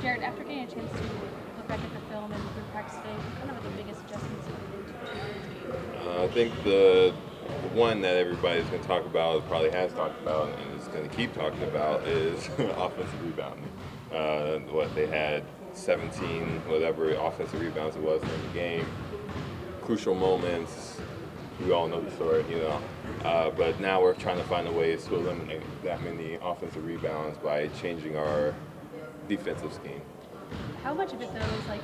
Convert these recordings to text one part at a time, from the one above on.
Jarrett, after getting a chance to look back at the film and through practice today, what kind of are the biggest adjustments you made into tonight's game? I think the one that everybody's going to talk about, probably has talked about, and is going to keep talking about is offensive rebounding. What they had 17, whatever offensive rebounds it was in the game. Crucial moments. We all know the story, but now we're trying to find a ways to eliminate that many offensive rebounds by changing our defensive scheme. How much of it, though, is like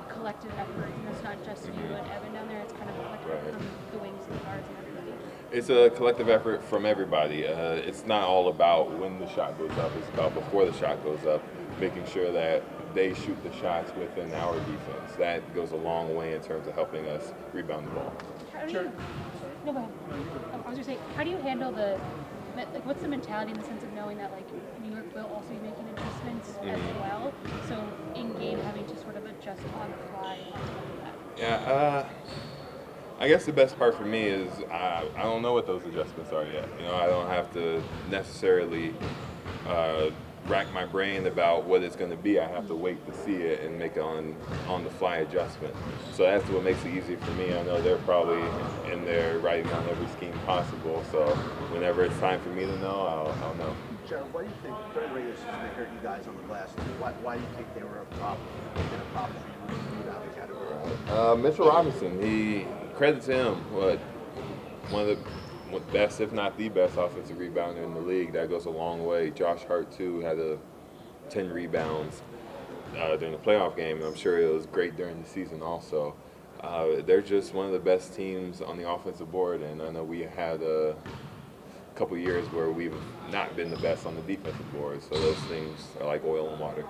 collective effort? It's not just you and Evan down there, it's kind of a collective effort from the wings and the guards and everybody. It's a collective effort from everybody. It's not all about when the shot goes up. It's about before the shot goes up, making sure that they shoot the shots within our defense. That goes a long way in terms of helping us rebound the ball. How do you, no, go ahead. I was just saying, how do you handle what's the mentality in the sense of knowing that New York will also be making adjustments as well? So in game, having to sort of adjust on the fly and that. Yeah, I guess the best part for me is I don't know what those adjustments are yet. I don't have to necessarily rack my brain about what it's going to be. I have to wait to see it and make an on-the-fly adjustment. So that's what makes it easy for me. I know they're probably in there writing down every scheme possible. So whenever it's time for me to know, I'll know. Jarrett, why do you think during regular season they hurt you guys on the glass too? Why do you think they were a problem? Been a problem for you in the rebounding category? Mitchell Robinson, credit to him, one of the best, if not the best, offensive rebounder in the league. That goes a long way. Josh Hart, too, had 10 rebounds during the playoff game. I'm sure it was great during the season also. They're just one of the best teams on the offensive board, and I know we had a couple years where we've not been the best on the defensive board, so those things are like oil and water.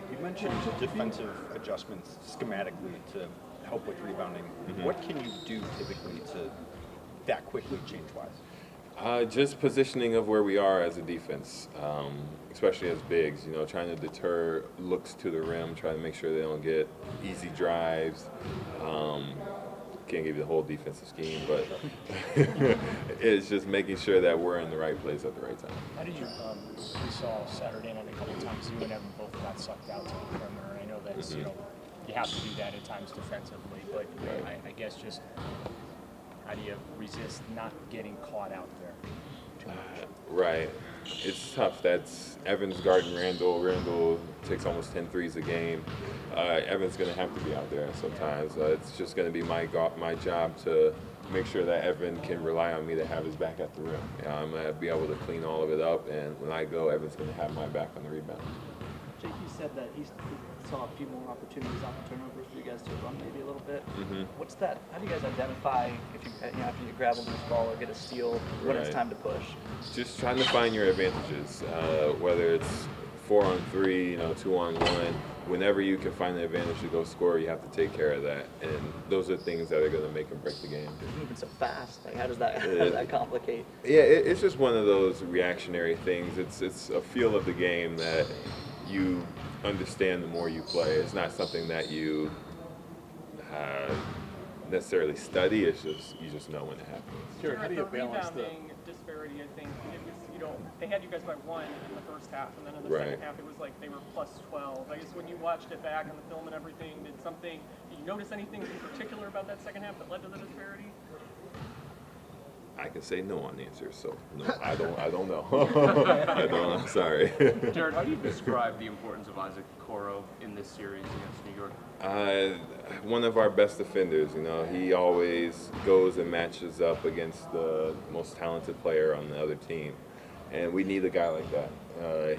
You mentioned defensive adjustments schematically to help with rebounding. What can you do typically to that quickly change-wise? Just positioning of where we are as a defense, especially as bigs, trying to deter looks to the rim, trying to make sure they don't get easy drives. Can't give you the whole defensive scheme, but it's just making sure that we're in the right place at the right time. How did you, we saw Saturday night a couple of times, you and Evan both got sucked out to the perimeter. I know that's, you have to do that at times defensively, but I guess just how do you resist not getting caught out there too much? Right. It's tough. That's Evans guarding Randall. Randall takes almost 10 threes a game. Evans going to have to be out there sometimes. It's just going to be my job to make sure that Evan can rely on me to have his back at the rim. I'm going to be able to clean all of it up, and when I go, Evan's going to have my back on the rebound. Jake, you said that he saw a few more opportunities off the turnovers for you guys to run maybe a little bit. What's that? How do you guys identify if you after you grab a loose ball or get a steal when it's time to push? Just trying to find your advantages, whether it's 4-on-3, 2-on-1. Whenever you can find an advantage to go score, you have to take care of that, and those are things that are going to make and break the game. You're moving so fast. How does that complicate? Yeah, it's just one of those reactionary things. It's a feel of the game that you understand the more you play. It's not something that you necessarily study. It's just you just know when it happens. Sure. How do you balance the disparity? I think it was they had you guys by 1 in the first half, and then in the second half it was like they were plus 12. I guess when you watched it back in the film and everything, did you notice anything in particular about that second half that led to the disparity? I can say no on the answer, so no, I don't know. I don't. I'm sorry. Jarrett, how do you describe the importance of Isaac Okoro in this series against New York? One of our best defenders. He always goes and matches up against the most talented player on the other team, and we need a guy like that.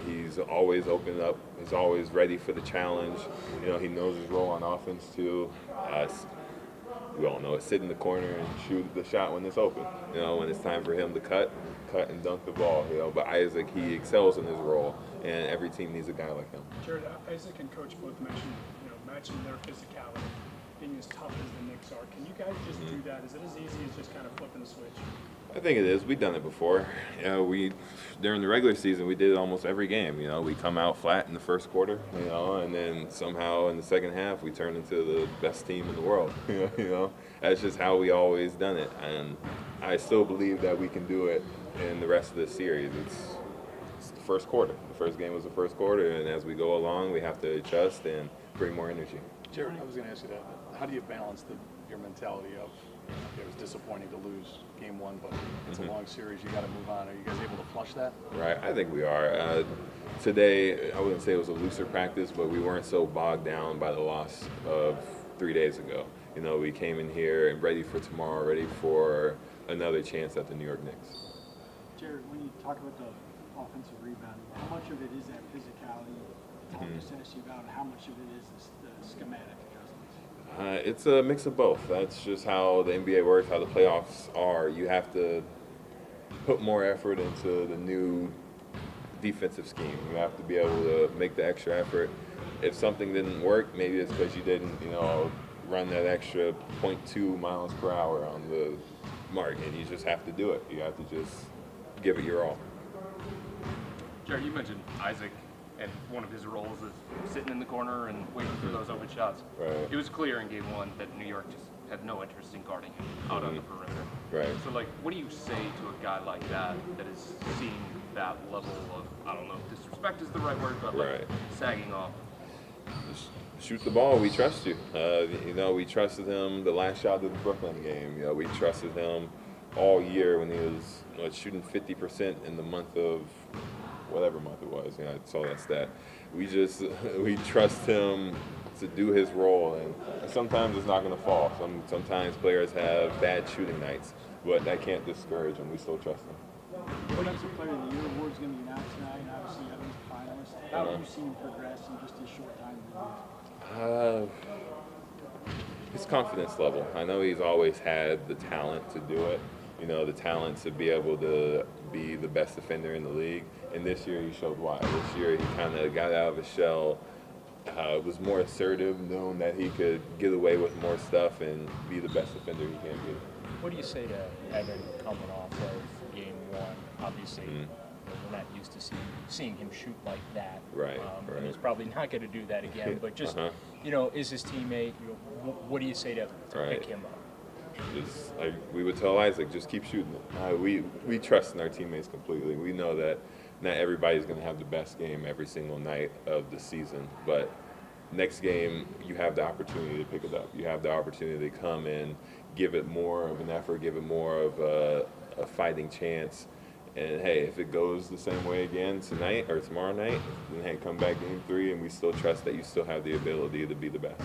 He's always open up. He's always ready for the challenge. He knows his role on offense too. We all know it. Sit in the corner and shoot the shot when it's open. When it's time for him to cut and dunk the ball. But Isaac, he excels in his role, and every team needs a guy like him. Jared, Isaac and Coach both mentioned, matching their physicality, being as tough as the Knicks are. Can you guys just do that? Is it as easy as just kind of flipping the switch? I think it is. We've done it before. During the regular season, we did it almost every game. We come out flat in the first quarter, and then somehow in the second half we turn into the best team in the world. That's just how we always done it, and I still believe that we can do it in the rest of the series. It's first quarter. The first game was the first quarter, and as we go along, we have to adjust and bring more energy. Jarrett, I was going to ask you that. How do you balance your mentality of it was disappointing to lose game one, but it's a long series, you got to move on. Are you guys able to flush that? Right, I think we are. Today, I wouldn't say it was a looser practice, but we weren't so bogged down by the loss of 3 days ago. You know, we came in here and ready for tomorrow, ready for another chance at the New York Knicks. Jarrett, when you talk about the offensive rebounding, how much of it is that physicality Tom just asked you about, and how much of it is the schematic adjustments? It's a mix of both. That's just how the NBA works, how the playoffs are. You have to put more effort into the new defensive scheme. You have to be able to make the extra effort. If something didn't work, maybe it's because you didn't, run that extra 0.2 miles per hour on the mark, and you just have to do it. You have to just give it your all. Jared, you mentioned Isaac, and one of his roles is sitting in the corner and waiting for those open shots. Right. It was clear in game one that New York just had no interest in guarding him out on the perimeter. Right. So, what do you say to a guy like that is seeing that level of, I don't know if disrespect is the right word, but sagging off? Just shoot the ball. We trust you. We trusted him the last shot of the Brooklyn game. We trusted him all year when he was shooting 50% in the month of whatever month it was. I saw that stat. We trust him to do his role, and sometimes it's not going to fall. Sometimes players have bad shooting nights, but that can't discourage them. We still trust them. Defensive Player of the Year award is going to be announced tonight, and obviously Evan's a finalist. How have you seen him progress in just his short time in the league? His confidence level. I know he's always had the talent to do it. The talent to be able to be the best defender in the league. And this year he showed why. This year he kind of got out of his shell, was more assertive, knowing that he could get away with more stuff and be the best defender he can be. What do you say to Evan coming off of game one? Obviously, we're not used to seeing him shoot like that. Right. And he's probably not going to do that again. But just, is his teammate, what do you say to pick him up? Just like we would tell Isaac, just keep shooting it. We trust in our teammates completely. We know that not everybody's going to have the best game every single night of the season, but next game you have the opportunity to pick it up. You have the opportunity to come and give it more of an effort, give it more of a fighting chance. And hey, if it goes the same way again tonight or tomorrow night, then hey, come back game 3, and we still trust that you still have the ability to be the best.